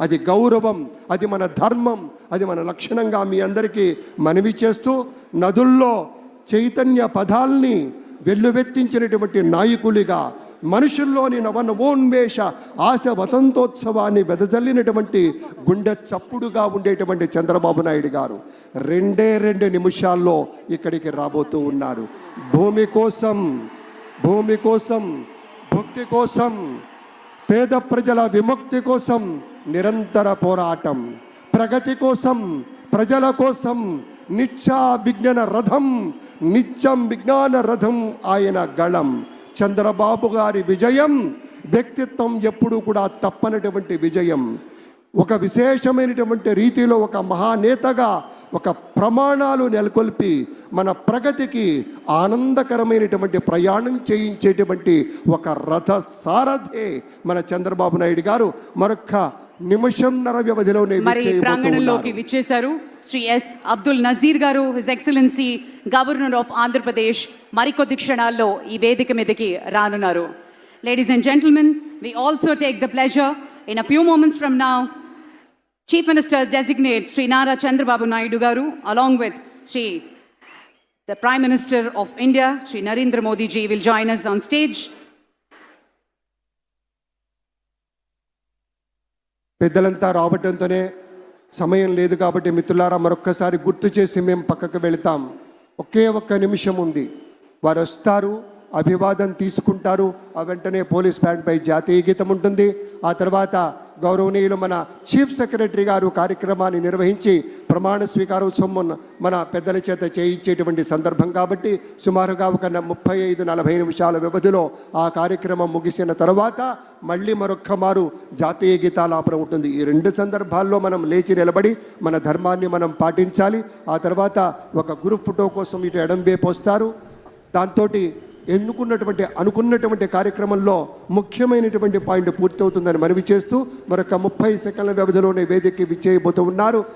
అది గౌరవం, అది మన ధర్మం, అది మన లక్షణంగా మీ అందరికీ మనవి చేస్తూ, నదుల్లో చైతన్య పదాల్ని వెల్లువెత్తించినటువంటి నాయకులుగా, మనుషుల్లోని నవనవోన్మేష ఆశ వసంతోత్సవాన్ని వెదజల్లినటువంటి గుండె చప్పుడుగా ఉండేటువంటి చంద్రబాబు నాయుడు గారు 2 నిమిషాల్లో ఇక్కడికి రాబోతూ ఉన్నారు. భూమి కోసం, భక్తి కోసం, పేద ప్రజల విముక్తి కోసం నిరంతర పోరాటం, ప్రగతి కోసం, ప్రజల కోసం నిత్యం విజ్ఞాన రథం ఆయన గళం. చంద్రబాబు గారి విజయం వ్యక్తిత్వం ఎప్పుడూ కూడా తప్పనటువంటి విజయం. ఒక విశేషమైనటువంటి రీతిలో ఒక మహానేతగా ఒక ప్రమాణాలు నెలకొల్పి మన ప్రగతికి ఆనందకరమైనటువంటి ప్రయాణం చేయించేటువంటి ఒక రథ సారథే మన చంద్రబాబు నాయుడు గారు. మరొక నిమిషంన్నర వ్యవధిలోనే ప్రాంగణంలోకి విచ్చేశారు శ్రీ ఎస్ అబ్దుల్ నజీర్ గారు, his excellency governor of Andhra Pradesh. మరికొద్ది క్షణాల్లో ఈ వేదిక మీదకి రానున్నారు. Ladies and gentlemen, we also take the pleasure in a few moments from now, Chief Minister Designate Sri Nara Chandrababu Naidu garu, along with the Prime Minister of India, Sri Narendra Modi ji, will join us on stage. పెద్దలంతా రావడంతోనే సమయం లేదు కాబట్టి మిత్రులారా మరొక్కసారి గుర్తు చేసి మేము పక్కకు వెళతాం. ఒకే ఒక్క నిమిషం ఉంది. వారు వస్తారు, అభివాదం తీసుకుంటారు. ఆ వెంటనే పోలీస్ బ్యాండ్పై జాతీయ గీతం ఉంటుంది. ఆ తర్వాత గౌరవనీయులు మన చీఫ్ సెక్రటరీ గారు కార్యక్రమాన్ని నిర్వహించి ప్రమాణ స్వీకారోత్సవం మన పెద్దల చేత చేయించేటువంటి సందర్భం కాబట్టి సుమారుగా ఒక 35-40 నిమిషాల వ్యవధిలో ఆ కార్యక్రమం ముగిసిన తర్వాత మళ్ళీ మరొక్క మారు జాతీయ గీతాలాపన ఉంటుంది. ఈ 2 సందర్భాల్లో మనం లేచి నిలబడి మన ధర్మాన్ని మనం పాటించాలి. ఆ తర్వాత ఒక గ్రూప్ ఫోటో కోసం ఇటు ఎడంవైపు వస్తారు. దాంతో అనుకున్నటువంటి కార్యక్రమంలో ముఖ్యమైనటువంటి పాయింట్ పూర్తవుతుందని మనవి చేస్తూ మరొక 30 సెకండ్ల వ్యవధిలోనే వేదికకి విచ్చేయబోతూ ఉన్నారు